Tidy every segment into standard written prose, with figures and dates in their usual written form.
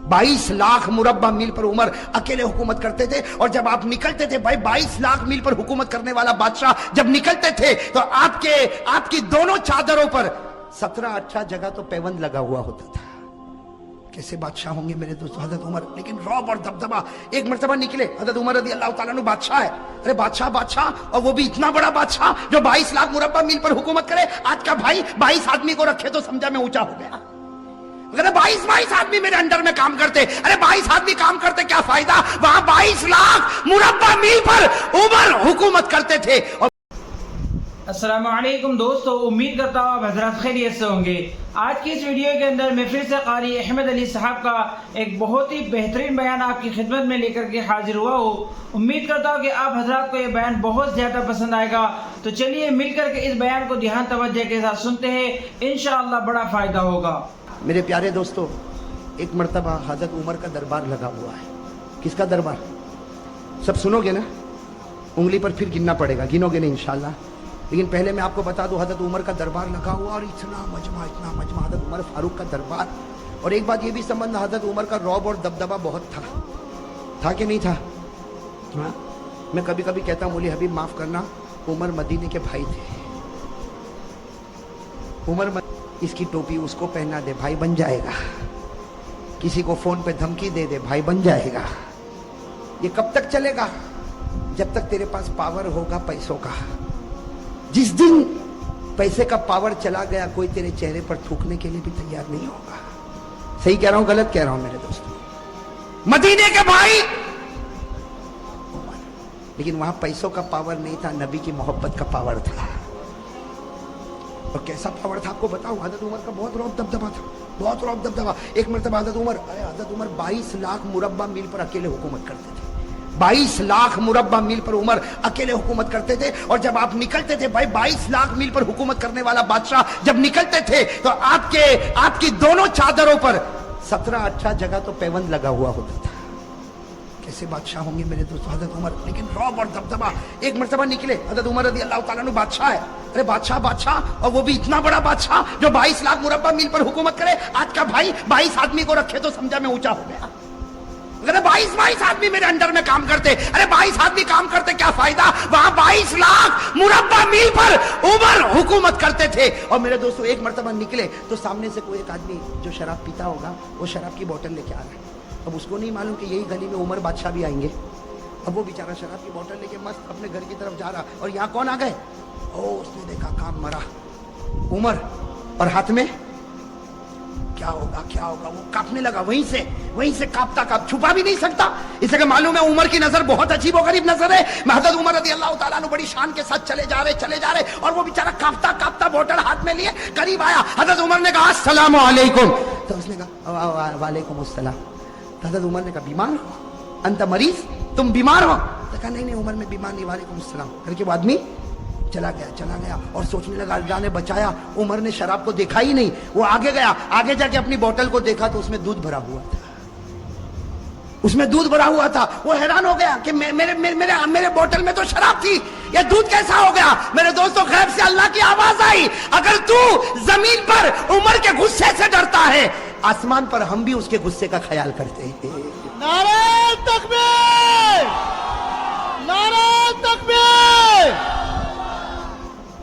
22 लाख मुरब्बा मील पर उमर अकेले हुकूमत करते थे। और जब आप निकलते थे भाई, 22 लाख मील पर हुकूमत करने वाला बादशाह जब निकलते थे तो आपकी दोनों चादरों पर 17-18 जगह तो पैबंद लगा हुआ होता था। कैसे बादशाह होंगे मेरे दोस्तों हजरत उमर, लेकिन रौब और दबदबा। एक मर्तबा निकले, हजरत उमर रज़ी अल्लाह ताला अन्हु बादशाह है, अरे बादशाह, और वो भी इतना बड़ा बादशाह जो 22 लाख मुरब्बा मील पर हुकूमत करे। आज का भाई 22 आदमी को रखे तो समझा मैं ऊंचा हो गया। अगर 22 आदमी मेरे अंडर में काम करते, अरे 22 आदमी काम करते क्या फायदा, वहां 22 लाख मुरब्बा मील पर उमर हुकूमत करते थे। और अस्सलामु अलैकुम दोस्तों, उम्मीद करता हूँ आप हजरत खैरियत से होंगे। आज की इस वीडियो के अंदर मैं फिर से कारी अहमद अली साहब का एक बहुत ही बेहतरीन बयान आपकी खिदमत में लेकर के हाजिर हुआ हूँ। उम्मीद करता हूँ कि आप हजरात को ये बयान बहुत ज़्यादा पसंद आएगा। तो चलिए मिलकर के इस बयान को ध्यान तवज्जो के साथ सुनते हैं, इंशाअल्लाह बड़ा फ़ायदा होगा। मेरे प्यारे दोस्तों, एक मर्तबा हजरत उमर का दरबार लगा हुआ है। किसका दरबार? सब सुनोगे ना, उंगली पर फिर गिनना पड़ेगा, गिनोगे नहीं इंशाअल्लाह। लेकिन पहले मैं आपको बता दूं, हजरत उमर का दरबार लगा हुआ और इतना मजमा हजरत उमर फारूक का दरबार। और एक बात ये भी समझना, हजरत उमर का रौब और दबदबा बहुत था कि नहीं था? हाँ? मैं कभी कभी कहता हूँ, मौली हबीब माफ करना, उमर मदीने के भाई थे। इसकी टोपी उसको पहना दे, भाई बन जाएगा। किसी को फोन पे धमकी दे दे, भाई बन जाएगा। ये कब तक चलेगा? जब तक तेरे पास पावर होगा पैसों का। जिस दिन पैसे का पावर चला गया, कोई तेरे चेहरे पर थूकने के लिए भी तैयार नहीं होगा। सही कह रहा हूं गलत कह रहा हूं मेरे दोस्तों? मदीने के भाई, लेकिन वहां पैसों का पावर नहीं था, नबी की मोहब्बत का पावर था। और कैसा पावर था आपको बताऊं, हजरत उमर का बहुत रौब दबदबा था, बहुत रौब दबदबा। एक मरतबा हजरत उमर 22 लाख मुरब्बा मील पर अकेले हुकूमत करते थे। 22 लाख मुरब्बा मील पर उमर अकेले हुकूमत करते थे। और जब आप निकलते थे भाई, 22 लाख मील पर हुकूमत करने वाला बादशाह जब निकलते थे तो आपकी दोनों चादरों पर 17-18 जगह तो पैबंद लगा हुआ होता था। कैसे बादशाह होंगे मेरे दोस्तों हजरत उमर, लेकिन रौब और दबदबा। एक मर्तबा निकले, हजरत उमर रज़ी अल्लाह ताला अन्हु बादशाह है, अरे बादशाह, और वो भी इतना बड़ा बादशाह जो 22 लाख मुरब्बा मील पर हुकूमत करे। आज का भाई 22 आदमी को रखे तो समझा मैं ऊंचा हो गया। अगर 22 आदमी मेरे अंडर में काम करते, अरे 22 आदमी काम करते क्या फायदा, वहां 22 लाख मुरब्बा मील पर उमर हुकूमत करते थे। और मेरे दोस्तों, एक मर्तबा निकले तो सामने से कोई एक आदमी जो शराब पीता होगा, वो शराब की बोतल लेके आ रहा है। अब उसको नहीं मालूम कि यही गली में उमर बादशाह भी आएंगे। अब वो बेचारा शराब की बोतल लेके मस्त अपने घर की तरफ जा रहा, और यहाँ कौन आ गए? उसने देखा काम मरा उमर, और हाथ में क्या होगा, वो कांपने लगा। वहीं से कांपता छुपा भी नहीं सकता, इसलिए मालूम है उमर की नजर बहुत अजीब और गरीब नजर है। हजरत उमर रज़ी अल्लाह ताला अन्हु बड़ी शान के साथ चले जा रहे, और वो बेचारा कांपता बोतल हाथ में लिए करीब आया। हजरत उमर ने कहा अस्सलामु अलैकुम, तो उसने कहा वालेकुम अस्सलाम। तो हजरत उमर ने कहा बीमार हो, अंत मरीज, तुम बीमार हो? तो कहा नहीं उमर में बीमार नहीं, वालेकुम अस्सलाम करके वो आदमी चला गया। और सोचने लगा अल्लाह ने बचाया। उमर ने शराब को देखा ही नहीं, वो आगे गया, आगे जाके अपनी बोतल को देखा तो उसमें दूध भरा हुआ था। वो हैरान हो गया कि मेरे बोतल में तो शराब थी, ये दूध कैसा हो गया? मेरे दोस्तों, गैब से अल्लाह की आवाज आई, अगर तू जमीन पर उमर के गुस्से से डरता है, आसमान पर हम भी उसके गुस्से का ख्याल करते हैं। नारे तकबीर, नारे तकबीर।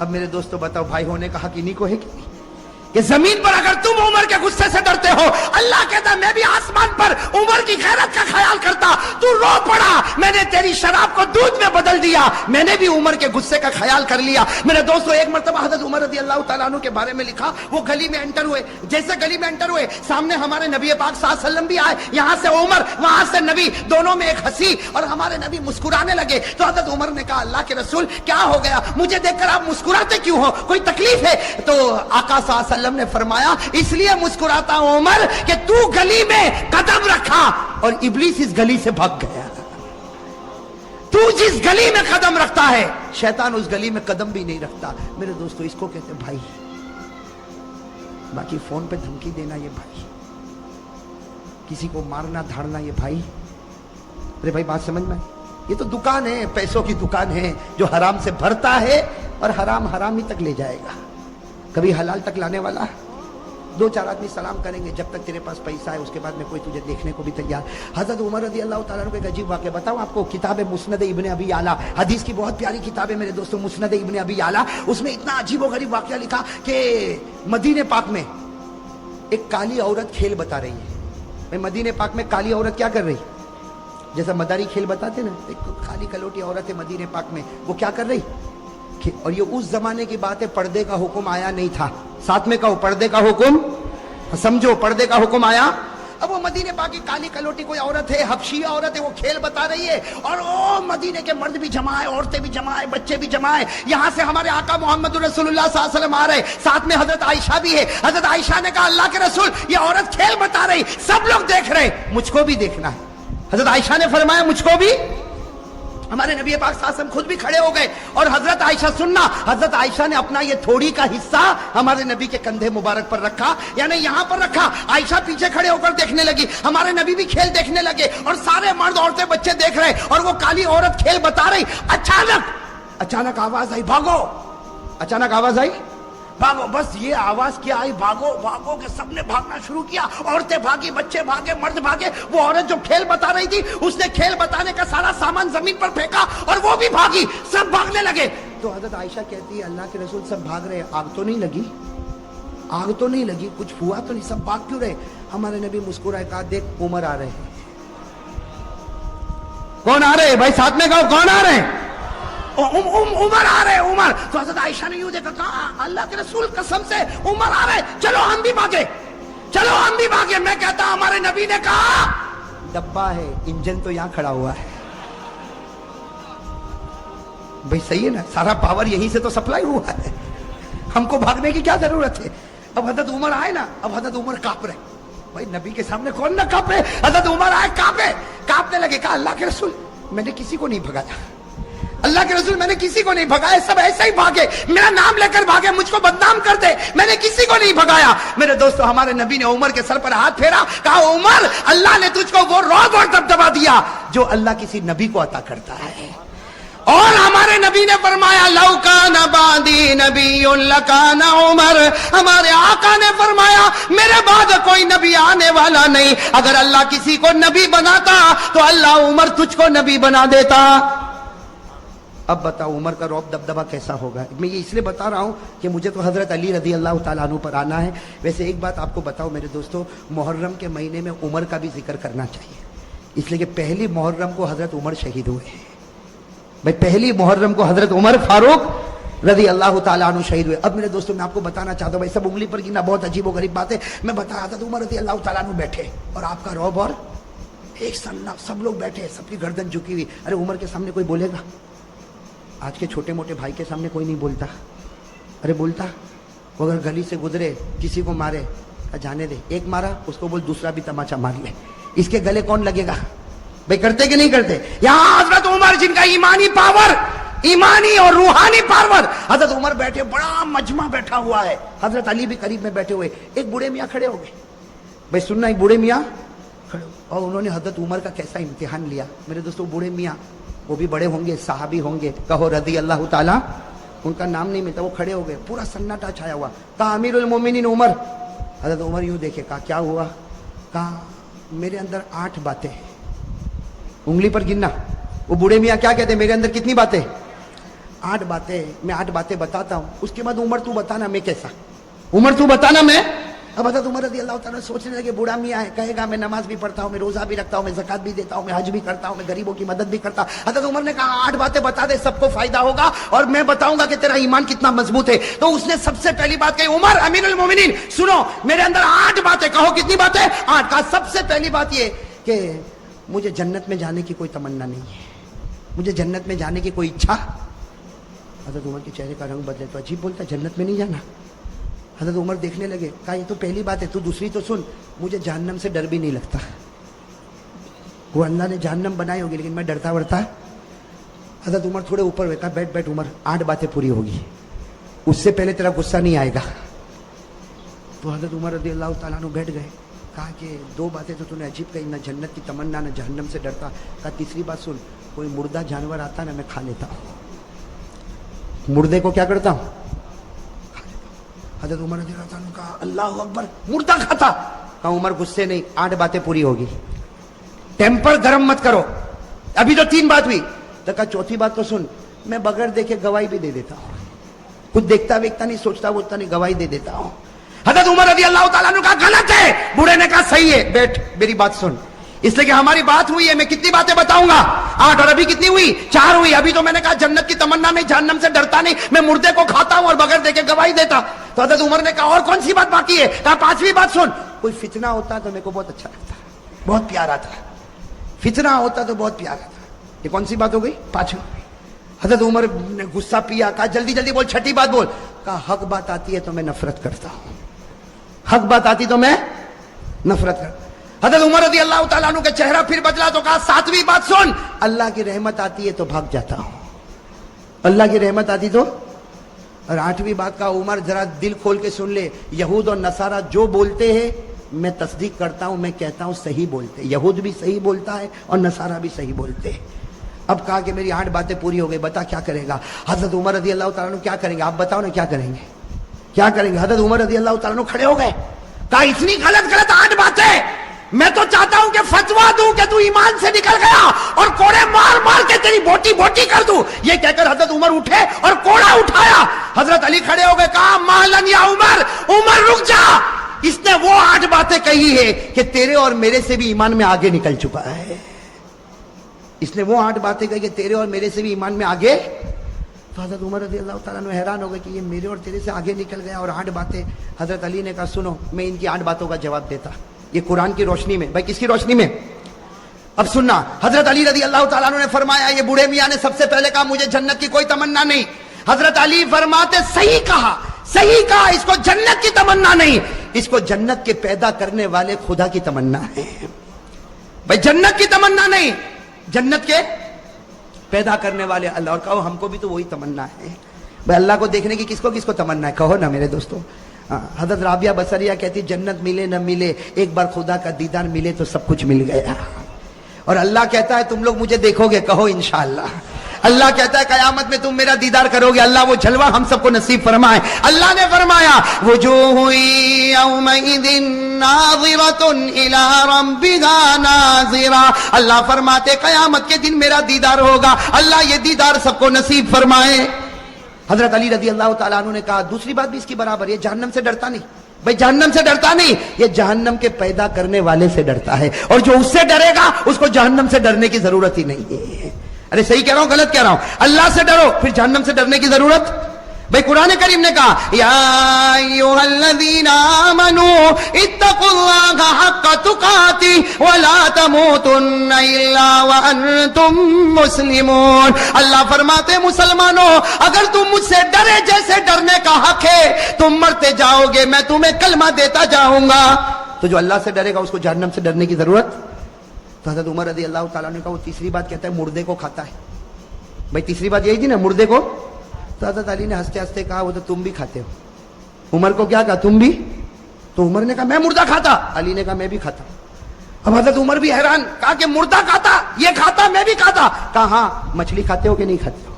अब मेरे दोस्तों बताओ, भाई होने का हक इन्हीं को है कि जमीन पर अगर तुम उमर के गुस्से से डरते हो, अल्लाह कहता मैं भी आसमान पर उमर की खैरत का ख्याल करता। तू रो पड़ा, मैंने तेरी शराब को दूध में बदल दिया, मैंने भी उमर के गुस्से का ख्याल कर लिया। मेरे दोस्तों, एक मर्तबा हजरत उमर रज़ी अल्लाह ताला अन्हु के बारे में लिखा, वो गली में एंटर हुए। जैसे गली में एंटर हुए, सामने हमारे नबी पाक सल्लल्लाहु अलैहि वसल्लम भी आए, यहाँ से उमर, वहां से नबी, दोनों में एक हंसी, और हमारे नबी मुस्कुराने लगे। तो हजरत उमर ने कहा अल्लाह के रसूल क्या हो गया, मुझे देखकर आप मुस्कुराते क्यों हो, कोई तकलीफ है? तो आका सल्लल्लाहु अलैहि वसल्लम ने फरमाया इसलिए मुस्कुराता हूं उमर कि तू गली में कदम रखा और इब्लीस इस गली से भाग गया। तू जिस गली में कदम रखता है, शैतान उस गली में कदम भी नहीं रखता। मेरे दोस्तों, इसको कहते हैं भाई। बाकी फोन पे धमकी देना ये भाई, किसी को मारना धाड़ना ये भाई। अरे भाई बात समझ में, ये तो दुकान है, पैसों की दुकान है, जो हराम से भरता है और हराम ही तक ले जाएगा, कभी हलाल तक लाने वाला दो चार आदमी सलाम करेंगे, जब तक तेरे पास पैसा है उसके बाद में कोई तुझे देखने को भी तैयार। हजरत उमर रज़ी अल्लाह ताला अन्हु का एक अजीब वाक़या बताऊं आपको। किताब है मुस्नद इब्न अबी आला, हदीस की बहुत प्यारी किताब है मेरे दोस्तों, मुस्नद इब्न अबी आला। उसमें इतना अजीब व गरीब वाक़या लिखा कि मदीने पाक में एक काली औरत खेल बता रही है। भाई मदीने पाक में काली औरत क्या कर रही? जैसा मदारी खेल बताते ना, एक काली कलोटी औरत है मदीने पाक में, वो क्या कर रही? और ये उस जमाने की बात है, पर्दे का हुक्म आया नहीं था। साथ में कहो पर्दे का हुक्म, समझो पर्दे का हुक्म आया। अब वो मदीने पाक की काली कलोटी कोई औरत है, हबशी औरत है, वो खेल बता रही है और ओ मदीने के मर्द भी जमा है, औरतें भी जमा है, बच्चे भी जमा है। यहाँ से हमारे आका मोहम्मद रसूलुल्लाह सल्लल्लाहु अलैहि वसल्लम आ रहे, साथ में हजरत आयशा भी है। हजरत आयशा ने कहा अल्लाह के रसूल ये औरत खेल बता रही, सब लोग देख रहे, मुझको भी देखना है। हजरत आयशा ने फरमाया मुझको भी। हमारे नबी पाक साहब खुद भी खड़े हो गए और हजरत आयशा सुनना, हजरत आयशा ने अपना ये थोड़ी का हिस्सा हमारे नबी के कंधे मुबारक पर रखा, यानी यहाँ पर रखा। आयशा पीछे खड़े होकर देखने लगी, हमारे नबी भी खेल देखने लगे और सारे मर्द औरतें बच्चे देख रहे और वो काली औरत खेल बता रही। अचानक आवाज आई भागो, अचानक आवाज आई भागो। बस ये आवाज क्या आई, भागो भागो के सबने भागना शुरू किया। औरतें भागी, बच्चे भागे, मर्द भागे। वो औरत जो खेल बता रही थी उसने खेल बताने का सारा सामान जमीन पर फेंका और वो भी भागी, सब भागने लगे। तो हजरत आयशा कहती है अल्लाह के रसूल सब भाग रहे, आग तो नहीं लगी? आग तो नहीं लगी, कुछ हुआ तो नहीं, सब भाग क्यों रहे? हमारे नबी मुस्कुराए, कहा देख उमर आ रहे हैं। कौन आ रहे भाई, साथ में कहो कौन आ रहे हैं? उमर आ रहे, उमर। तो हजरत आयशा ने यूं देखा, कहा अल्लाह के रसूल कसम से उमर आ रहे, चलो हम भी भागे, चलो हम भी भागे। मैं कहता हमारे नबी ने कहा डब्बा है, इंजन तो यहां खड़ा हुआ है। भाई सही है ना, सारा पावर यहीं से तो सप्लाई हुआ है, हमको भागने की क्या जरूरत है? अब हजरत उमर आए ना, अब हजरत उमर कांप रहे। भाई नबी के सामने कौन ना कांपे? हजरत उमर आए, कांपने लगे। कहा अल्लाह के रसूल मैंने किसी को नहीं भगाया, अल्लाह के रसूल मैंने किसी को नहीं भगाया, सब ऐसे ही भागे, मेरा नाम लेकर भागे, मुझको बदनाम कर दे, मैंने किसी को नहीं भगाया। मेरे दोस्तों हमारे नबी ने उमर के सर पर हाथ फेरा, कहा उमर अल्लाह ने तुझको वो रौब और दबदबा दिया जो अल्लाह किसी नबी को अता करता है। और हमारे नबी ने फरमाया लौकाना बादी नबी लकाना उमर, हमारे आका ने फरमाया मेरे बाद कोई नबी आने वाला नहीं, अगर अल्लाह किसी को नबी बनाता तो अल्लाह उमर तुझको नबी बना देता। अब बताओ उमर का रौब दबदबा कैसा होगा? मैं ये इसलिए बता रहा हूं कि मुझे तो हजरत अली रदी अल्लाह ताला अन्हु पर आना है। वैसे एक बात आपको बताओ मेरे दोस्तों, मुहर्रम के महीने में उमर का भी जिक्र करना चाहिए, इसलिए कि पहली मुहर्रम को हजरत उमर शहीद हुए। भाई पहली मुहर्रम को हजरत उमर फारूक रदी अल्लाह ताला अन्हु शहीद हुए। अब मेरे दोस्तों मैं आपको बताना चाहता हूँ, भाई सब उंगली पर गिनना बहुत अजीब व गरीब बात है। मैं बता रहा था तो उमर रदी अल्लाह ताला अन्हु बैठे और आपका रौब और एक सन्ना, सब लोग बैठे, सबकी गर्दन झुकी हुई। अरे उमर के सामने कोई बोलेगा? आज के छोटे मोटे भाई के सामने कोई नहीं बोलता। अरे बोलता, वो अगर गली से गुजरे किसी को मारे, जाने दे, एक मारा उसको बोल दूसरा भी तमाचा मार ले, इसके गले कौन लगेगा? भाई करते कि नहीं करते? यहाँ हजरत उमर जिनका ईमानी पावर, ईमानी और रूहानी पावर, हजरत उमर बैठे, बड़ा मजमा बैठा हुआ है, हजरत अली भी करीब में बैठे हुए। एक बूढ़े मियाँ खड़े हो गए, भाई सुनना, एक बूढ़े मियाँ खड़े, और उन्होंने हजरत उमर का कैसा इम्तिहान लिया। मेरे दोस्तों बूढ़े मियाँ, वो भी बड़े होंगे, सहाबी होंगे, कहो रदी अल्लाह ताला, उनका नाम नहीं मिलता, वो खड़े हो गए, पूरा सन्नाटा छाया हुआ। कहा अमीरुल मोमिनीन उमर। हजरत उमर यूं देखे, कहा क्या हुआ? कहा मेरे अंदर 8 बातें, उंगली पर गिनना। वो बूढ़े मियाँ क्या कहते, मेरे अंदर कितनी बातें? 8 बातें। मैं 8 बातें बताता हूँ, उसके बाद उमर तू बताना मैं कैसा, उमर तू बताना मैं। अब हजरत उमर रज़ी अल्लाह ताला सोचने लगे, बूढ़ा मियाँ है, कहेगा मैं नमाज भी पढ़ता हूँ, मैं रोजा भी रखता हूँ, मैं ज़कात भी देता हूँ, मैं हज भी करता हूँ, मैं गरीबों की मदद भी करता हूँ। हजरत उमर ने कहा 8 बातें बता दे, सबको फायदा होगा और मैं बताऊंगा कि तेरा ईमान कितना मजबूत है। तो उसने सबसे पहली बात कही, उमर अमीरुल मोमिनीन सुनो, मेरे अंदर 8 बातें। कहो कितनी बातें? 8। कहा सबसे पहली बात ये कि मुझे जन्नत में जाने की कोई तमन्ना नहीं है, मुझे जन्नत में जाने की कोई इच्छा। हजरत उमर के चेहरे का रंग बदले, तो अजीब बोलता, जन्नत में नहीं जाना। हजरत उमर देखने लगे, कहा ये तो पहली बात है, तू दूसरी तो सुन, मुझे जहन्नम से डर भी नहीं लगता। वो अल्लाह ने जहन्नम बनाई होगी लेकिन मैं डरता वरता। हजरत उमर थोड़े ऊपर हुए, कहा बैठ बैठ उमर, 8 बातें पूरी होगी, उससे पहले तेरा गुस्सा नहीं आएगा। तो हजरत उमर रज़ी अल्लाह ताला अन्हु बैठ गए। कहा कि 2 बातें तो तूने अजीब कही, ना जन्नत की तमन्ना, ना जहन्नम से डरता। कहा तीसरी बात सुन, कोई मुर्दा जानवर आता ना मैं खा लेता हूँ, मुर्दे को क्या करता हूँ? حضرت عمر رضی اللہ عنہ کہا اللہ اکبر مردہ کھاتا. کہا عمر غصے نہیں, 8 باتیں پوری ہوگی, ٹیمپر گرم مت کرو, ابھی تو 3 بات ہوئی. تو کہا چوتھی بات تو سن, میں بغیر دیکھے گواہی بھی دے دیتا ہوں, کچھ دیکھتا ویکتا نہیں, سوچتا ووچتا نہیں, گواہی دے دیتا ہوں. حضرت عمر رضی اللہ تعالیٰ عنہ کہا غلط ہے. بوڑھے نے کہا صحیح ہے, بیٹھ میری بات سن, اس لیے کہ ہماری بات ہوئی ہے, میں کتنی باتیں بتاؤں گا, 8, اور ابھی کتنی ہوئی, 4 ہوئی. ابھی تو میں نے کہا جنت کی تمنا نہیں, جہنم سے ڈرتا نہیں, میں مردے کو کھاتا ہوں اور بغیر دیکھے گواہی دیتا. تو حضرت عمر نے کہا اور کون سی بات باقی ہے. کہا 5ویں بات سن, کوئی فتنہ ہوتا تو میرے کو بہت اچھا لگتا, بہت پیارا تھا, فتنہ ہوتا تو بہت پیارا تھا. یہ کون سی بات ہو گئی, 5ویں. حضرت عمر نے غصہ پیا, کہا جلدی جلدی بول, 6ٹھی بات بول. کہا حق بات آتی ہے تو میں نفرت کرتا ہوں, حق بات آتی تو میں نفرت کرتا. حضرت عمر رضی اللہ تعالیٰ عنہ کا چہرہ پھر بدلا تو کہا 7ویں بات سن, اللہ کی رحمت آتی ہے تو بھاگ جاتا ہوں, اللہ کی رحمت آتی تو. اور 8ویں بات کا عمر ذرا دل کھول کے سن لے, یہود اور نصارہ جو بولتے ہیں میں تصدیق کرتا ہوں, میں کہتا ہوں صحیح بولتے, یہود بھی صحیح بولتا ہے اور نصارہ بھی صحیح بولتے ہیں. اب کہا کہ میری 8 باتیں پوری ہو گئی, بتا کیا کرے گا. حضرت عمر رضی اللہ تعالیٰ عنہ کیا کریں گے, آپ بتاؤ نا کیا کریں گے, کیا کریں گے. حضرت عمر رضی اللہ تعالیٰ عنہ کھڑے ہو گئے, کہا اتنی غلط 8 باتیں, میں تو چاہتا ہوں کہ فتوا دوں کہ تو ایمان سے نکل گیا اور کوڑے مار مار کے تیری بوٹی بوٹی کر دوں. یہ کہہ کر حضرت عمر اٹھے اور کوڑا اٹھایا. حضرت علی کھڑے ہو گئے, کہا مالن یا عمر, عمر رک جا, اس نے وہ 8 باتیں کہی ہے کہ تیرے اور میرے سے بھی ایمان میں آگے نکل چکا ہے. اس نے وہ 8 باتیں کہی کہ تیرے اور میرے سے بھی ایمان میں آگے. تو حضرت عمر رضی اللہ تعالیٰ عنہ حیران ہو گئے کہ یہ میرے اور تیرے سے آگے نکل گیا اور 8 باتیں. حضرت علی نے کہا سنو, میں ان کی 8 باتوں کا جواب دیتا, یہ قرآن کی روشنی میں. بھائی کس کی روشنی میں, اب سننا. حضرت علی رضی اللہ تعالیٰ عنہ نے فرمایا, یہ بوڑھے میاں نے سب سے پہلے کہا مجھے جنت کی کوئی تمنا نہیں. حضرت علی فرماتے صحیح کہا, صحیح کہا, اس کو جنت کی تمنا نہیں, اس کو جنت کے پیدا کرنے والے خدا کی تمنا ہے. بھائی جنت کی تمنا نہیں, جنت کے پیدا کرنے والے اللہ. اور کہو ہم کو بھی تو وہی تمنا ہے. بھائی اللہ کو دیکھنے کی کس کو تمنا ہے, کہو نا میرے دوستوں. حضرت رابعہ بصریہ کہتی جنت ملے نہ ملے, ایک بار خدا کا دیدار ملے تو سب کچھ مل گیا. اور اللہ کہتا ہے تم لوگ مجھے دیکھو گے, کہو انشاءاللہ. اللہ کہتا ہے قیامت میں تم میرا دیدار کرو گے. اللہ وہ جلوہ ہم سب کو نصیب فرمائے. اللہ نے فرمایا وجوہ یومئذ ناظرۃ الی ربها ناظرہ. اللہ فرماتے قیامت کے دن میرا دیدار ہوگا. اللہ یہ دیدار سب کو نصیب فرمائے. حضرت علی رضی اللہ تعالیٰ عنہ نے کہا دوسری بات بھی اس کی برابر, یہ جہنم سے ڈرتا نہیں. بھائی جہنم سے ڈرتا نہیں, یہ جہنم کے پیدا کرنے والے سے ڈرتا ہے, اور جو اس سے ڈرے گا اس کو جہنم سے ڈرنے کی ضرورت ہی نہیں ہے. ارے صحیح کہہ رہا ہوں غلط کہہ رہا ہوں, اللہ سے ڈرو پھر جہنم سے ڈرنے کی ضرورت. بھائی قرآن کریم نے کہا یا ایھا الذین آمنوا اتقوا اللہ حق تقاتہ ولا تموتن الا وانتم مسلمون. اللہ فرماتے مسلمانوں اگر تم مجھ سے ڈرے جیسے ڈرنے کا حق ہے, تم مرتے جاؤ گے, میں تمہیں کلمہ دیتا جاؤں گا. تو جو اللہ سے ڈرے گا اس کو جہنم سے ڈرنے کی ضرورت. تو حضرت عمر رضی اللہ تعالیٰ نے کہا وہ تیسری بات کہتا ہے مردے کو کھاتا ہے. بھائی تیسری بات یہی تھی نا, مردے کو. تو حضرت علی نے ہنستے ہنستے کہا وہ تو تم بھی کھاتے ہو. عمر کو کیا کہا, تم بھی. تو عمر نے کہا میں مردہ کھاتا. علی نے کہا میں بھی کھاتا. اب حضرت عمر بھی حیران, کہا کہ مردہ کھاتا, یہ کھاتا, میں بھی کھاتا. کہا ہاں مچھلی کھاتے ہو کہ نہیں کھاتے ہو.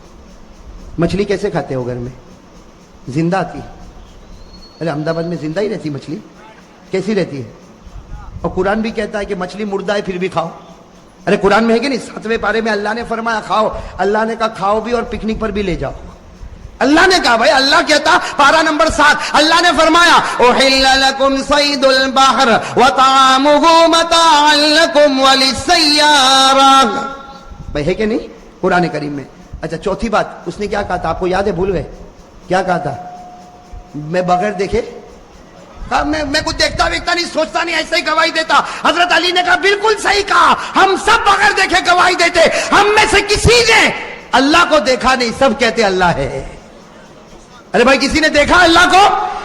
مچھلی کیسے کھاتے ہو, گھر میں زندہ آتی. ارے احمد آباد میں زندہ ہی رہتی مچھلی, کیسی رہتی ہے. اور قرآن بھی کہتا ہے کہ مچھلی مردہ ہے پھر بھی کھاؤ. ارے قرآن میں ہے کہ نہیں, 7ویں پارے میں اللہ نے فرمایا کھاؤ. اللہ نے کہا کھاؤ بھی اور پکنک پر بھی لے جاؤ. اللہ نے کہا, بھائی اللہ کہتا پارہ نمبر 7, اللہ نے فرمایا احل لکم صید البحر وطعامہ متاعا لکم وللسیارہ. بھائی ہے کہ نہیں قرآن کریم میں. اچھا چوتھی بات اس نے کیا کہا تھا, آپ کو یاد ہے, بھول گئے, کیا کہا تھا. میں بغیر دیکھے, میں کچھ دیکھتا ویکھتا نہیں, سوچتا نہیں, ایسے ہی گواہی دیتا. حضرت علی نے کہا بالکل صحیح کہا, ہم سب بغیر دیکھے گواہی دیتے. ہم میں سے کسی نے اللہ کو دیکھا نہیں, سب کہتے اللہ ہے. ارے بھائی کسی نے دیکھا اللہ کو,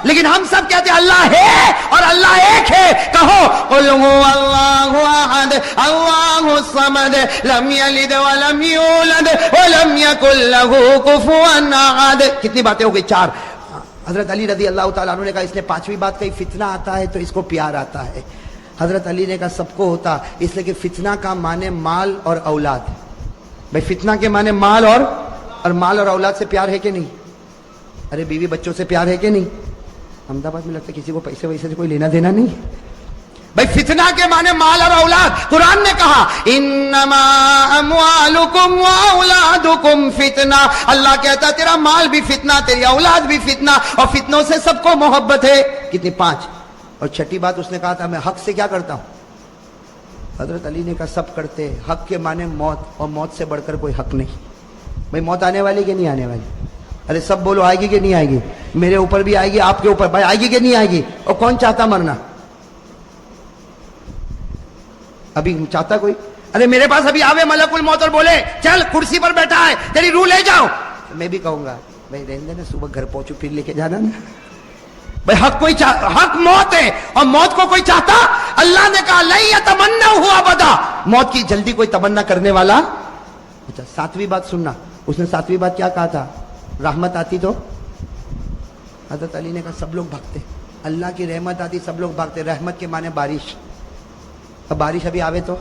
لیکن ہم سب کہتے اللہ ہے اور اللہ ایک ہے. کہو قل هو اللہ احد اللہ الصمد لم یلد ولم یولد ولم یکن له کفوا احد. کتنی باتیں ہو گئی, 4. حضرت علی رضی اللہ تعالیٰ عنہ نے کہا اس نے 5ویں بات کہی فتنہ آتا ہے تو اس کو پیار آتا ہے. حضرت علی نے کہا سب کو ہوتا, اس لیے کہ فتنہ کا معنی مال اور اولاد. بھائی فتنہ کے معنی مال اور مال اور اولاد سے پیار ہے کہ نہیں. ارے بیوی بچوں سے پیار ہے کہ نہیں. अहमदाबाद में लगता है किसी को पैसे वैसे से कोई लेना देना नहीं। भाई फितना के माने माल और औलाद। कुरान ने कहा इन्नमा अम्वालुकुम व औलादुकुम फितना। अल्लाह कहता है तेरा माल भी फितना, तेरी औलाद भी फितना, और फितनों से सबको मोहब्बत है। कितनी? 5। और छठी बात उसने कहा था मैं हक से क्या करता हूं। हजरत अली ने कहा सब करते, हक के माने मौत, और मौत से बढ़कर कोई हक नहीं। भाई मौत आने वाली कि नहीं आने वाली? अरे सब बोलो आएगी कि नहीं आएगी? मेरे ऊपर भी आएगी, आपके ऊपर। भाई आएगी कि नहीं आएगी? और कौन चाहता मरना? अभी चाहता कोई? अरे मेरे पास अभी आवे मलकुल मौत और बोले चल कुर्सी पर बैठा है तेरी रूह ले जाओ, तो मैं भी कहूंगा भाई रहने देना, सुबह घर पहुंचू फिर लेके जाना ना। भाई हक कोई हक मौत है, और मौत को कोई चाहता? अल्लाह ने कहा लई तमन्ना हुआ बदा, मौत की जल्दी कोई तमन्ना करने वाला। अच्छा 7वीं बात सुनना, उसने 7वीं बात क्या कहा था? रहमत आती तो हजरत अली ने कहा सब लोग भागते, अल्लाह की रहमत आती सब लोग भागते। रहमत के माने बारिश। अब बारिश अभी आवे तो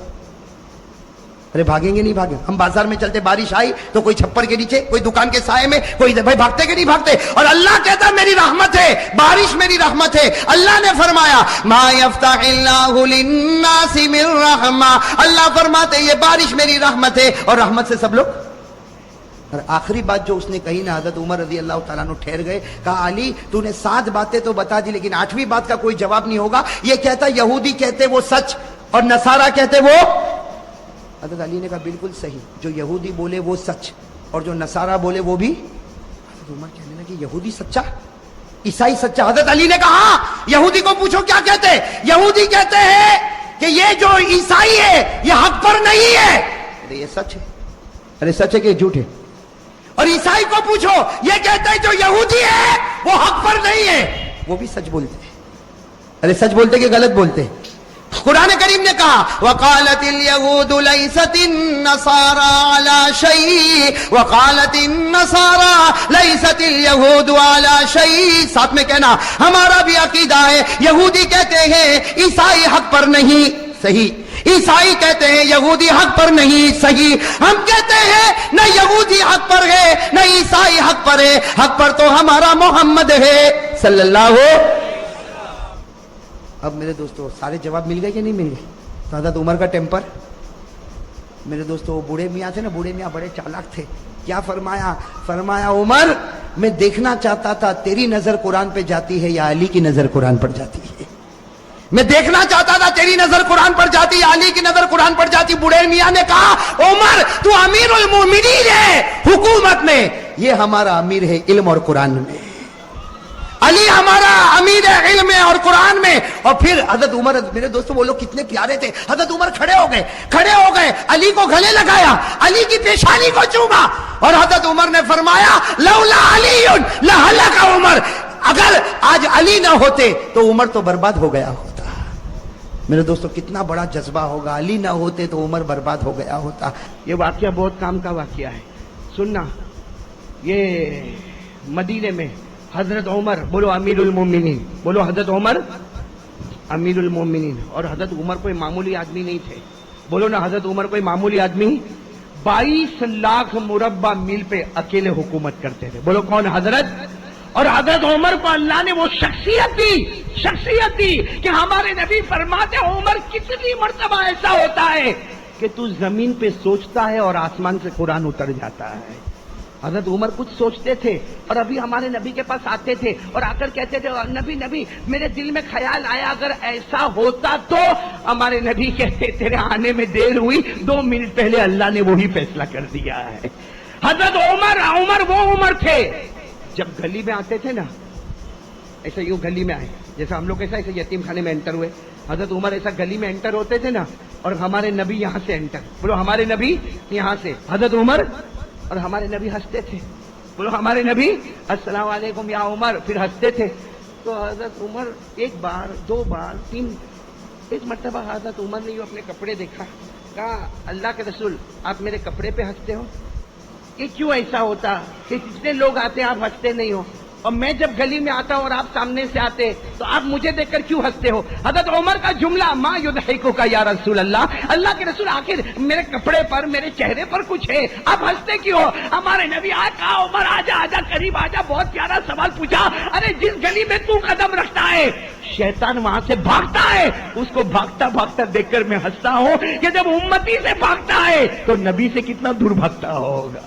अरे भागेंगे नहीं भागे? हम बाजार में चलते, बारिश आई तो कोई छप्पर के नीचे, कोई दुकान के साए में, कोई भाई भागते के नहीं भागते? और अल्लाह कहता मेरी रहमत है, बारिश मेरी रहमत है। अल्लाह ने फरमाया मा यफ्ताहिल्लाहु लिन्नासि मिर रहमा, अल्लाह फरमाते ये बारिश मेरी रहमत है, और रहमत से सब लोग। और आखिरी बात जो उसने कही ना, हजरत उमर रजी अल्लाह तआला अन्हु ठहर गए, कहा अली तूने 7 बातें तो बता दी, लेकिन 8वीं बात का कोई जवाब नहीं होगा। ये कहता यहूदी कहते वो सच और नसारा कहते वो। हजरत अली ने कहा बिल्कुल सही, जो यहूदी बोले वो सच और जो नसारा बोले वो भी। हजरत उमर कहने लगे यहूदी सच्चा, ईसाई सच्चा। हजरत अली ने कहा यहूदी को पूछो क्या कहते हैं। यहूदी कहते हैं कि ये जो ईसाई है ये हक पर नहीं है। अरे ये सच है। अरे सच है कि झूठ है? और ईसाई को पूछो, ये कहते हैं जो यहूदी है वो हक पर नहीं है, वो भी सच बोलते हैं। अरे सच बोलते कि गलत बोलते? कुरान करीम ने कहा वकालतिल यहूदु लैसतिन नसारा अला शै, वकालतिन नसारा लैसतिल यहूदु अला शै। साथ में कहना हमारा भी अकीदा है, यहूदी कहते हैं ईसाई हक पर नहीं, सही। ईसाई कहते हैं यहूदी हक पर नहीं, सही। हम कहते हैं न यहूदी हक पर है न ईसाई हक पर है, हक पर तो हमारा मोहम्मद है सल्लल्लाहु। अब मेरे दोस्तों सारे जवाब मिल गए कि नहीं मिल गए? तो हजरत उमर का टेम्पर, मेरे दोस्तों वो बूढ़े मियाँ थे ना, बूढ़े मियाँ बड़े चालाक थे। क्या फरमाया? फरमाया उमर मैं देखना चाहता था तेरी नजर कुरान पे जाती है या अली की नजर कुरान पर जाती है। मैं देखना चाहता था तेरी नजर कुरान पर जाती या अली की नजर कुरान पर जाती। बूढ़े मियाँ ने कहा उमर तू अमीरुल मोमिनीन है हुकूमत में, ये हमारा अमीर है इल्म और कुरान में। अली हमारा अमीर है इल्म में और कुरान में। और फिर हजरत उमर, मेरे दोस्तों वो लोग कितने प्यारे थे। हजरत उमर खड़े हो गए, अली को गले लगाया, अली की पेशानी को चूमा, और हजरत उमर ने फरमाया लौला अलीयुन लहलका उमर, अगर आज अली ना होते तो उमर तो बर्बाद हो गया होता। मेरे दोस्तों कितना बड़ा जज्बा होगा, अली ना होते तो उमर बर्बाद हो गया होता। ये वाकया बहुत काम का वाकया है, सुनना। ये मदीने में हजरत उमर, बोलो अमीरुल मोमिनीन, बोलो हजरत उमर अमीरुल मोमिनीन। और हजरत उमर कोई मामूली आदमी नहीं थे, बोलो ना हजरत उमर कोई मामूली आदमी। 22 लाख मुरब्बा मील पे अकेले हुकूमत करते थे, बोलो कौन? हजरत। और हजरत उमर को अल्लाह ने वो शख्सियत दी कि हमारे नबी फरमाते उमर कितनी मर्तबा ऐसा होता है कि तू जमीन पे सोचता है और आसमान से कुरान उतर जाता है। हजरत उमर कुछ सोचते थे और अभी हमारे नबी के पास आते थे और आकर कहते थे नबी मेरे दिल में ख्याल आया अगर ऐसा होता तो। हमारे नबी कहते तेरे आने में देर हुई, 2 मिनट पहले अल्लाह ने वही फैसला कर दिया है। हजरत उमर वो उमर थे जब गली में आते थे ना, ऐसा यूं गली में आए जैसा हम लोग ऐसे यतीम खाने में एंटर हुए, हजरत उमर ऐसा गली में एंटर होते थे ना, और हमारे नबी यहां से एंटर, बोलो हमारे नबी यहां से, हजरत उमर, और हमारे नबी हंसते थे, बोलो हमारे नबी अस्सलाम वालेकुम या उमर, फिर हंसते थे। तो हजरत उमर 1 बार 2 बार 3, एक मरतबा हजरत उमर ने यूं अपने कपड़े देखा, कहा अल्लाह के रसूल आप मेरे कपड़े पे हंसते हो, ये क्यों ऐसा होता कि जितने लोग आते हैं आप हंसते नहीं हो? اور میں جب گلی میں آتا ہوں اور آپ سامنے سے آتے تو آپ مجھے دیکھ کر کیوں ہنستے ہو؟ حضرت عمر کا جملہ ما یضحکک یا رسول اللہ، اللہ کے رسول آخر میرے کپڑے پر میرے چہرے پر کچھ ہے، آپ ہنستے کیوں ہو؟ ہمارے نبی آج کہا عمر آجا آجا قریب آجا، بہت پیارا سوال پوچھا، ارے جس گلی میں تو قدم رکھتا ہے شیطان وہاں سے بھاگتا ہے، اس کو بھاگتا بھاگتا دیکھ کر میں ہنستا ہوں کہ جب امتی سے بھاگتا ہے تو نبی سے کتنا دور بھاگتا ہوگا۔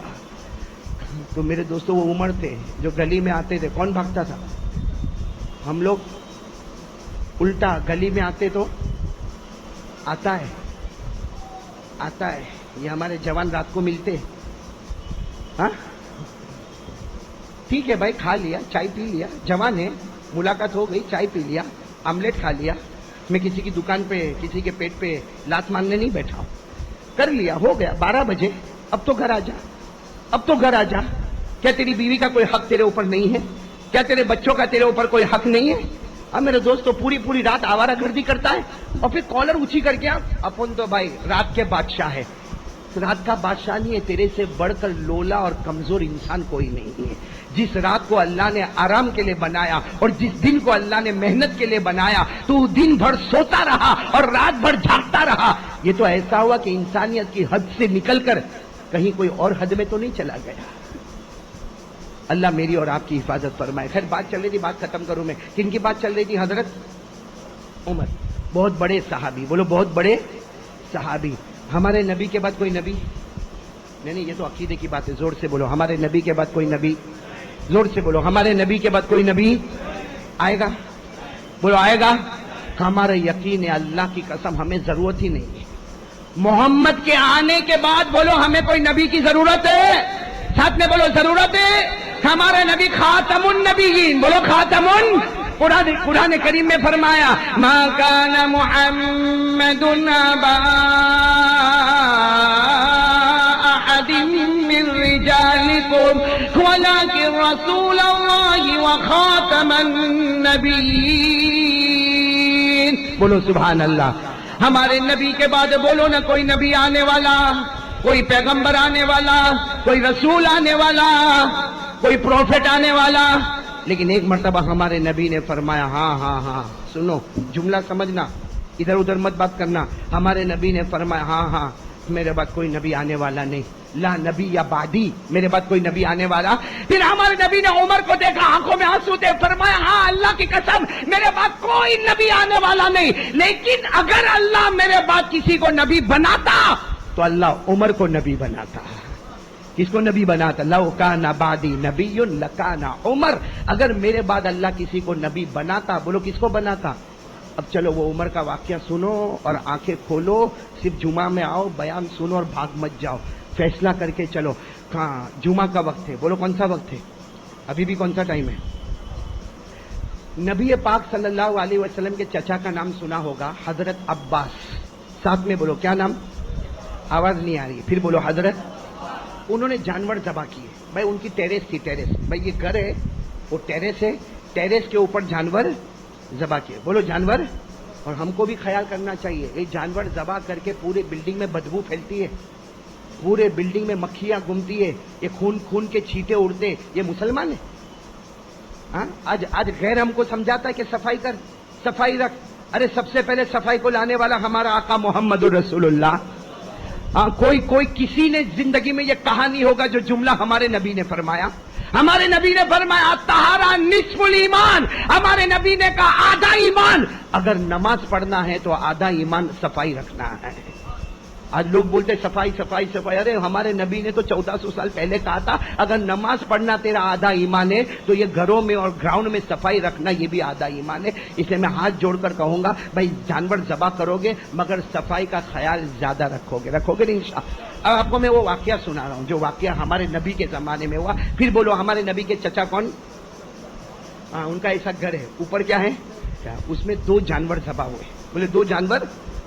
تو میرے دوستوں وہ عمر تھے جو گلی میں آتے تھے، کون بھاگتا تھا؟ ہم لوگ الٹا گلی میں آتے تو آتا ہے یہ ہمارے جوان رات کو ملتے، ہاں ٹھیک ہے بھائی، کھا لیا، چائے پی لیا، جوان ہے، ملاقات ہو گئی، چائے پی لیا، آملیٹ کھا لیا، میں کسی کی دکان پہ کسی کے پیٹ پہ لات مارنے نہیں بیٹھا ہوں، کر لیا، ہو گیا 12 بجے، اب تو گھر آ جا، کیا تیری بیوی کا کوئی حق تیرے اوپر نہیں ہے؟ کیا تیرے بچوں کا تیرے اوپر کوئی حق نہیں ہے؟ اب میرے دوست تو پوری رات آوارہ گردی کرتا ہے اور پھر کالر اونچی کر کے اپن تو بھائی رات کے بادشاہ ہے، رات کا بادشاہ نہیں ہے، تیرے سے بڑھ کر لولا اور کمزور انسان کوئی نہیں ہے۔ جس رات کو اللہ نے آرام کے لیے بنایا اور جس دن کو اللہ نے محنت کے لیے بنایا تو دن بھر سوتا رہا اور رات بھر جاگتا رہا، یہ تو ایسا ہوا کہ انسانیت کی حد سے نکل کر کہیں کوئی اور حد میں تو نہیں چلا گیا۔ اللہ میری اور آپ کی حفاظت فرمائے۔ خیر بات چل رہی تھی، بات ختم کروں میں، کن کی بات چل رہی تھی؟ حضرت عمر، بہت بڑے صحابی، بولو بہت بڑے صحابی۔ ہمارے نبی کے بعد کوئی نبی نہیں، یہ تو عقیدے کی بات ہے، زور سے بولو ہمارے نبی کے بعد کوئی نبی، زور سے بولو ہمارے نبی کے بعد کوئی نبی آئے گا، بولو آئے گا۔ ہمارا یقین ہے، اللہ کی قسم ہمیں ضرورت ہی نہیں ہے محمد کے آنے کے بعد، بولو ہمیں کوئی نبی کی ضرورت ہے، ساتھ میں بولو ضرورت ہے۔ ہمارے نبی خاتم النبیین، بولو خاتم قرآن کریم میں فرمایا ما کان محمد ابا احد من رجالکم ولکن رسول اللہ وخاتم النبیین، بولو سبحان اللہ۔ ہمارے نبی کے بعد بولو نا کوئی نبی آنے والا، کوئی پیغمبر آنے والا، کوئی رسول آنے والا، کوئی پروفٹ آنے والا، لیکن ایک مرتبہ ہمارے نبی نے فرمایا، ہاں سنو، جملہ سمجھنا، ادھر ادھر مت بات کرنا۔ ہمارے نبی نے فرمایا ہاں میرے بعد کوئی نبی آنے والا نہیں، لا نبی یا بعدی، میرے بعد کوئی نبی آنے والا۔ پھر ہمارے نبی نے عمر کو دیکھا، آنکھوں میں آنسو دے، فرمایا ہاں اللہ کی قسم میرے بعد کوئی نبی آنے والا نہیں، لیکن اگر اللہ میرے بعد کسی کو نبی بناتا تو اللہ عمر کو نبی بناتا۔ کس کو نبی بناتا؟ لو کان بعدی نبی لکان عمر، اگر میرے بعد اللہ کسی کو نبی بناتا، بولو کس کو بناتا؟ اب چلو وہ عمر کا واقعہ سنو اور آنکھیں کھولو، صرف جمعہ میں آؤ، بیان سنو اور بھاگ مت جاؤ، فیصلہ کر کے چلو۔ کہاں جمعہ کا وقت ہے، بولو کون سا وقت ہے؟ ابھی بھی کون سا ٹائم ہے؟ نبی پاک صلی اللہ علیہ وسلم کے چچا کا نام سنا ہوگا، حضرت عباس، ساتھ میں بولو کیا نام؟ آواز نہیں آ رہی، پھر بولو حضرت۔ انہوں نے جانور ذبح کیے، بھائی ان کی ٹیریس تھی، ٹیریس، بھائی یہ گھر ہے وہ ٹیریس ہے، ٹیریس کے اوپر جانور ذبح کیے، بولو جانور۔ اور ہم کو بھی خیال کرنا چاہیے، یہ جانور ذبح کر کے پورے بلڈنگ میں بدبو پھیلتی ہے، پورے بلڈنگ میں مکھیاں گھومتی ہے، یہ خون کے چھینٹے اڑتے، یہ مسلمان ہے؟ ہاں آج غیر ہم کو سمجھاتا ہے کہ صفائی کر، صفائی رکھ، ارے سب سے پہلے صفائی کو لانے والا ہمارا آقا محمد رسول اللہ۔ کوئی کسی نے زندگی میں یہ کہا نہیں ہوگا جو جملہ ہمارے نبی نے فرمایا۔ ہمارے نبی نے فرمایا طہارہ نصف الایمان، ہمارے نبی نے کہا آدھا ایمان، اگر نماز پڑھنا ہے تو آدھا ایمان صفائی رکھنا ہے۔ آج لوگ بولتے صفائی صفائی صفائی، ارے ہمارے نبی نے تو 1400 سال پہلے کہا تھا اگر نماز پڑھنا تیرا آدھا ایمان ہے تو یہ گھروں میں اور گراؤنڈ میں صفائی رکھنا یہ بھی آدھا ایمان ہے۔ اس لیے میں ہاتھ جوڑ کر کہوں گا بھائی جانور ذبح کرو گے مگر صفائی کا خیال زیادہ رکھو گے نہیں انشاءاللہ۔ اب آپ کو میں وہ واقعہ سنا رہا ہوں جو واقعہ ہمارے نبی کے زمانے میں ہوا۔ پھر بولو ہمارے نبی کے چچا کون؟ ان کا ایسا گھر ہے، اوپر کیا ہے؟ اس میں 2 جانور ذبح ہوئے، بولے 2 جانور،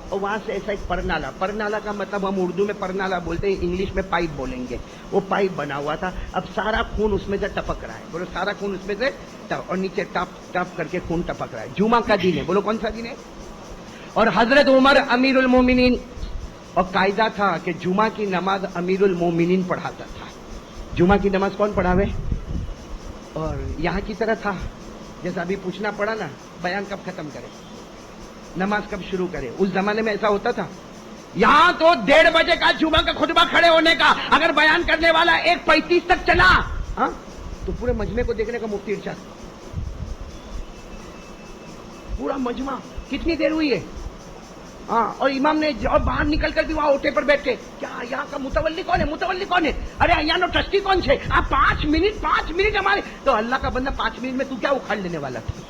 اور وہاں سے ایسا ایک پرنالا، پرنالا کا مطلب ہم اردو میں پرنالا بولتے ہیں، انگلش میں پائپ بولیں گے، وہ پائپ بنا ہوا تھا، اب سارا خون اس میں سے ٹپک رہا ہے، بولو سارا خون اس میں سے، اور نیچے ٹپ ٹپ کر کے خون ٹپک رہا ہے۔ جمعہ کا دن ہے، بولو کون سا دن ہے؟ اور حضرت عمر امیر المومنین، اور قاعدہ تھا کہ جمعہ کی نماز امیر المومنین پڑھاتا تھا۔ جمعہ کی نماز کون پڑھاوے؟ اور یہاں کی طرح تھا جیسا ابھی پوچھنا پڑا نا بیان کب ختم کرے, نماز کب شروع کرے. اس زمانے میں ایسا ہوتا تھا. یہاں تو 1:30 بجے کا جمعہ کا خطبہ کھڑے ہونے کا, اگر بیان کرنے والا 1:35 تک چلا ہاں تو پورے مجمع کو دیکھنے کا مفتی ارشاد. پورا مجمع کتنی دیر ہوئی ہے ہاں, اور امام نے اور باہر نکل کر بھی وہاں اوٹے پر بیٹھ کے کیا یہاں کا متولی کون ہے, متولی کون ہے, ارے یہاں نو ٹرسٹی کون ہے, آپ 5 منٹ ہمارے. تو اللہ کا بندہ 5 منٹ میں تو کیا اکھاڑ لینے والا تھا.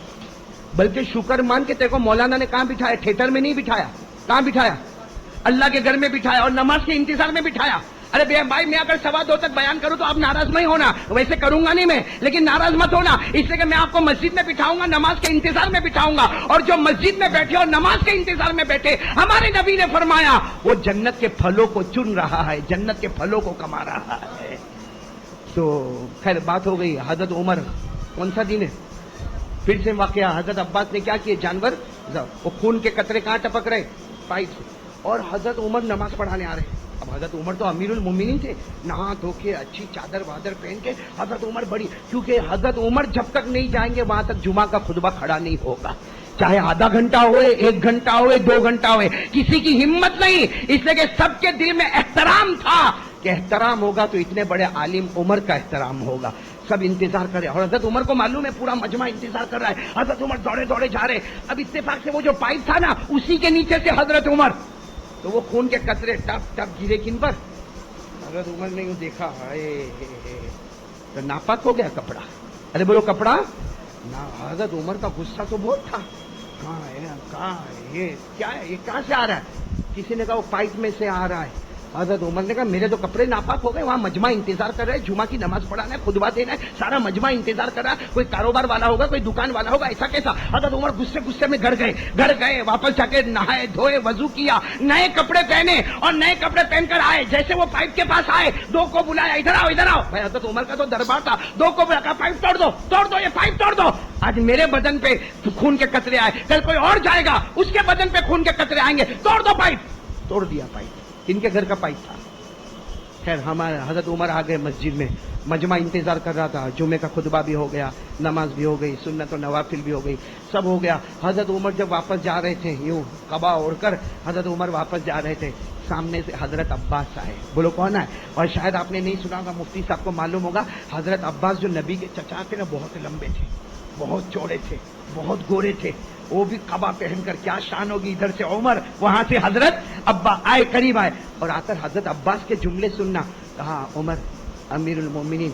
بلکہ شکر مان کے تیرے کو مولانا نے کہاں بٹھایا, تھیٹر میں نہیں بٹھایا, کہاں بٹھایا, اللہ کے گھر میں بٹھایا اور نماز کے انتظار میں بٹھایا. ارے بھائی میں اگر 2:15 تک بیان کروں تو آپ ناراض نہیں ہونا, ویسے کروں گا نہیں میں, لیکن ناراض مت ہونا اس لیے کہ میں آپ کو مسجد میں بٹھاؤں گا, نماز کے انتظار میں بٹھاؤں گا. اور جو مسجد میں بیٹھے اور نماز کے انتظار میں بیٹھے, ہمارے نبی نے فرمایا وہ جنت کے پھلوں کو چن رہا ہے, جنت کے پھلوں کو کما رہا ہے. تو خیر بات ہو گئی. حضرت عمر کون سا دن ہے, پھر سے واقعہ. حضرت عباس نے کیا کیے, جانور وہ خون کے قطرے کہاں ٹپک رہے, پائپ سے, اور حضرت عمر نماز پڑھانے آ رہے ہیں. اب حضرت عمر تو امیر المومنین تھے, نہا دھو کے اچھی چادر وادر پہن کے حضرت عمر بڑی, کیونکہ حضرت عمر جب تک نہیں جائیں گے وہاں تک جمعہ کا خطبہ کھڑا نہیں ہوگا, چاہے آدھا گھنٹہ ہوئے, 1 گھنٹہ ہوئے, 2 گھنٹہ ہوئے, کسی کی ہمت نہیں. اس لیے کہ سب کے دل میں احترام تھا کہ احترام ہوگا تو اتنے بڑے عالم عمر کا احترام ہوگا. سب انتظار کر رہے, اور حضرت عمر کو معلوم ہے پورا مجمع انتظار کر رہا ہے. حضرت عمر دوڑے دوڑے جا رہے. اب اتفاق سے وہ جو پائپ تھا نا اسی کے نیچے سے حضرت عمر, تو وہ خون کے قطرے ٹپ ٹپ گرے کن پر. حضرت عمر نے یوں دیکھا, تو ناپاک ہو گیا کپڑا. ارے بولو کپڑا. حضرت عمر کا غصہ تو بہت تھا, کہاں یہ کیا ہے, یہ کہاں سے آ رہا ہے. کسی نے کہا وہ پائپ میں سے آ رہا ہے. حضرت عمر نے کہا میرے تو کپڑے ناپاک ہو گئے, وہاں مجمع انتظار کر رہا ہے, جمعہ کی نماز پڑھانا ہے, خطبہ دینا ہے, سارا مجمع انتظار کر رہا ہے, کوئی کاروبار والا ہوگا, کوئی دکان والا ہوگا, ایسا کیسا. حضرت عمر غصے میں گھر گئے, واپس جا کے نہائے دھوئے, وضو کیا, نئے کپڑے پہنے, اور نئے کپڑے پہن کر آئے. جیسے وہ پائپ کے پاس آئے, 2 کو بلایا, ادھر آؤ ادھر آؤ. بھائی حضرت عمر کا تو دربار تھا, 2 کو بلا, پائپ توڑ دو یہ پائپ توڑ دو. آج میرے بدن پہ خون کے قطرے آئے, کل کوئی اور جائے گا اس کے بدن پہ خون کے قطرے آئیں گے, توڑ دو پائپ. توڑ دیا پائپ. ان کے گھر کا پائپ تھا. خیر ہمارے حضرت عمر آ گئے مسجد میں, مجمع انتظار کر رہا تھا, جمعے کا خطبہ بھی ہو گیا, نماز بھی ہو گئی, سنت و نوافل بھی ہو گئی, سب ہو گیا. حضرت عمر جب واپس جا رہے تھے, یوں قبا اوڑھ کر حضرت عمر واپس جا رہے تھے, سامنے سے حضرت عباس آئے. بولو کون آئے. اور شاید آپ نے نہیں سنا ہوگا, مفتی صاحب کو معلوم ہوگا, حضرت عباس جو نبی کے چچا تھے نا بہت لمبے تھے, بہت چوڑے تھے, بہت گورے تھے. وہ بھی قبا پہن کر, کیا شان ہوگی. ادھر سے عمر, وہاں سے حضرت ابا آئے, قریب آئے, اور آ کر حضرت عباس کے جملے سننا. کہا عمر امیر المومنین,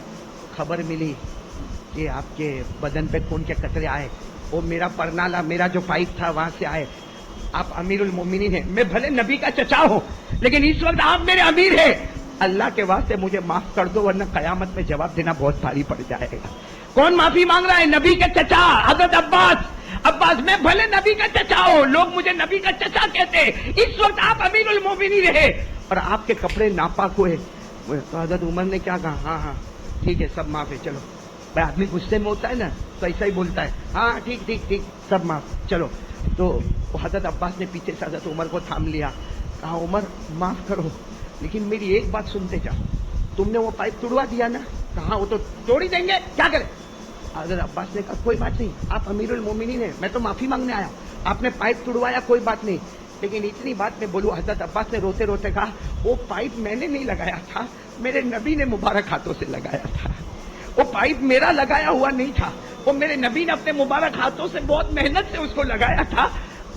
خبر ملی کہ آپ کے بدن پہ خون کے قطرے آئے, وہ میرا پرنالا, میرا جو پائپ تھا وہاں سے آئے. آپ امیر المومنین ہیں, میں بھلے نبی کا چچا ہوں لیکن اس وقت آپ میرے امیر ہیں. اللہ کے واسطے مجھے معاف کر دو ورنہ قیامت میں جواب دینا بہت بھاری پڑ جائے گا. کون معافی مانگ رہا ہے؟ نبی کے چچا حضرت عباس. میں بھلے نبی کا چچا ہوں, لوگ مجھے نبی کا چچا کہتے, اس وقت آپ امیر المومنین رہے اور آپ کے کپڑے ناپاک ہوئے. تو حضرت عمر نے کیا کہا, ہاں ٹھیک ہے, سب معاف ہے, چلو. بھائی آدمی غصے میں ہوتا ہے نا تو ایسا ہی بولتا ہے, ہاں ٹھیک سب معاف, چلو. تو حضرت عباس نے پیچھے سے حضرت عمر کو تھام لیا. کہا عمر معاف کرو لیکن میری ایک بات سنتے جاؤ, تم نے وہ پائپ توڑوا دیا نا. کہاں وہ تو توڑ ہی دیں گے, کیا کریں. حضرت عباس نے کہا کوئی بات نہیں, آپ امیر المومنین ہیں, میں تو معافی مانگنے آیا, آپ نے پائپ توڑوایا کوئی بات نہیں, لیکن اتنی بات میں بولوں. حضرت عباس نے روتے روتے کہا وہ پائپ میں نے نہیں لگایا تھا, میرے نبی نے مبارک ہاتھوں سے لگایا تھا. وہ پائپ میرا لگایا ہوا نہیں تھا, وہ میرے نبی نے اپنے مبارک ہاتھوں سے بہت محنت سے اس کو لگایا تھا.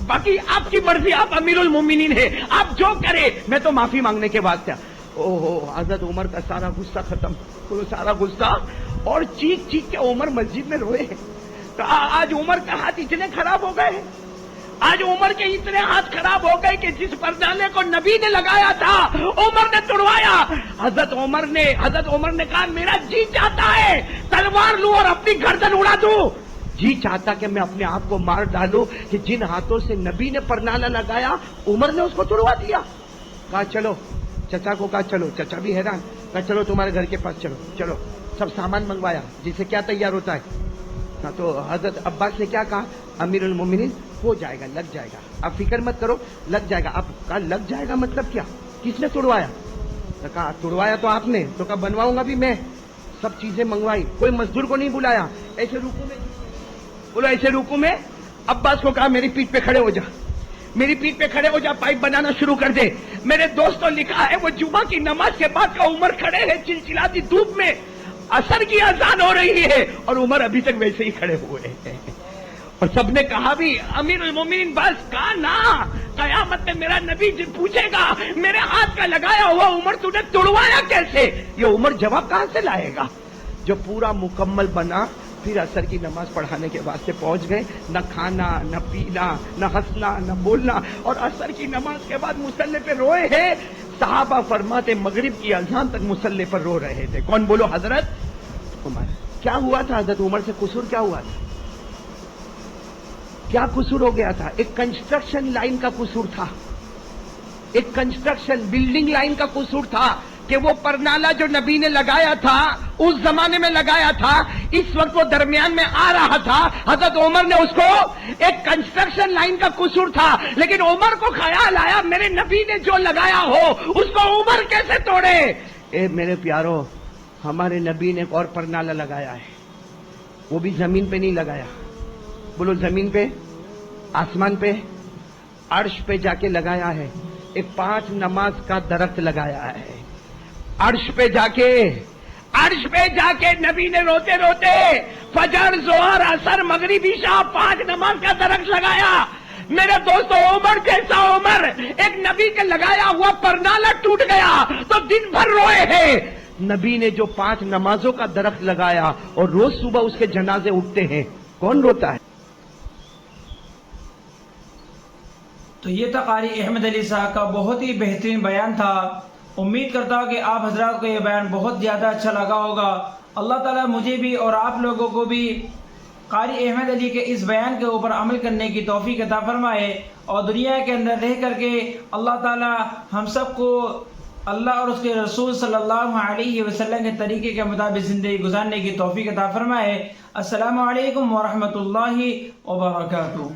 باقی آپ کی مرضی, آپ امیر المومنین ہیں, آپ جو کرے, میں تو معافی مانگنے کے بعد تھا. حضرت عمر کا سارا غصہ ختم, سارا غصہ, اور چیخ کے عمر مسجد میں روئے. تو آج عمر کا ہاتھ اتنے خراب ہو گئے, آج عمر کے اتنے ہاتھ خراب ہو گئے کہ جس پردانے کو نبی نے لگایا تھا عمر نے توڑوایا. حضرت عمر نے کہا میرا جی چاہتا ہے تلوار لوں اور اپنی گردن اڑا دوں, جی چاہتا کہ میں اپنے آپ کو مار ڈالوں کہ جن ہاتھوں سے نبی نے پرنالا لگایا عمر نے اس کو توڑوا دیا. کہا چلو, چچا کو کہا چلو, چچا بھی حیران, کہا چلو تمہارے گھر کے پاس چلو. سب سامان منگوایا جسے کیا تیار ہوتا ہے. تو حضرت عباس نے کیا کہا, امیر المومنین ہو جائے گا, لگ جائے گا, آپ فکر مت کرو, لگ جائے گا. آپ کہا لگ جائے گا مطلب کیا, کس نے توڑوایا؟ تو کہا توڑوایا تو آپ نے, تو کہا بنواؤں گا بھی میں. सब चीजें मंगवाई, कोई मजदूर को नहीं बुलाया, ऐसे रुकू में बोलो, ऐसे रुकू में अब्बास को कहा मेरी पीठ पे खड़े हो जा, मेरी पीठ पे खड़े हो जा, पाइप बनाना शुरू कर दे। मेरे दोस्तों लिखा है वो जुमा की नमाज के बाद का उमर खड़े हैं चिलचिलाती धूप में, असर की अजान हो रही है और उमर अभी तक वैसे ही खड़े हुए हैं। और सबने कहा भी अमीरुल मोमिनीन बस कहा ना, कयामत में मेरा नबी पूछेगा मेरे हाथ का लगाया हुआ उमर तूने तोड़वाया कैसे? ये उमर जवाब कहां से लाएगा? जो पूरा मुकम्मल बना फिर असर की नमाज पढ़ाने के वास्ते पहुंच गए, न खाना न पीना न हंसना न बोलना, और असर की नमाज के बाद मुसल्ले पे रोए हैं। सहाबा फरमाते मगरिब की अजान तक मुसल्ले पर रो रहे थे। कौन? बोलो हजरत उमर। क्या हुआ था हजरत उमर से? कसूर क्या हुआ था? क्या कसूर हो गया था? एक कंस्ट्रक्शन लाइन का कसूर था, एक कंस्ट्रक्शन बिल्डिंग लाइन का कसूर था कि वो परनाला जो नबी ने लगाया था उस जमाने में लगाया था, इस वक्त वो दरमियान में आ रहा था। हजरत उमर ने उसको एक कंस्ट्रक्शन लाइन का कसूर था, लेकिन उमर को ख्याल आया मेरे नबी ने जो लगाया हो उसको उमर कैसे तोड़े? ए मेरे प्यारो, हमारे नबी ने एक और परनाला लगाया है, वो भी जमीन पे नहीं लगाया। बोलो जमीन पे, आसमान पे, अर्श पे जाके लगाया है। एक 5 नमाज का दरख्त लगाया है अर्श पे जाके नबी ने रोते रोते फजर जोहर असर मगरिब इशा 5 नमाज का दरख्त लगाया। मेरे दोस्तों उमर जैसा उमर, एक नबी के लगाया हुआ परनाला टूट गया तो दिन भर रोए हैं। नबी ने जो 5 नमाजों का दरख्त लगाया और रोज सुबह उसके जनाजे उठते हैं, कौन रोता है? तो ये था कारी अहमद अली साहब का बहुत ही बेहतरीन बयान था। उम्मीद करता हूँ कि आप हजरात को ये बयान बहुत ज़्यादा अच्छा लगा होगा। अल्लाह ताला मुझे भी और आप लोगों को भी कारी अहमद अली के इस बयान के ऊपर अमल करने की तौफीक अता फरमाए और दुनिया के अंदर रह करके अल्लाह ताला हम सबको अल्लाह और उसके रसूल सल्लल्लाहु अलैहि वसल्लम के तरीके के मुताबिक ज़िंदगी गुजारने की तौफीक अता फरमाए। अस्सलामु अलैकुम व रहमतुल्लाहि व बरकातुहू।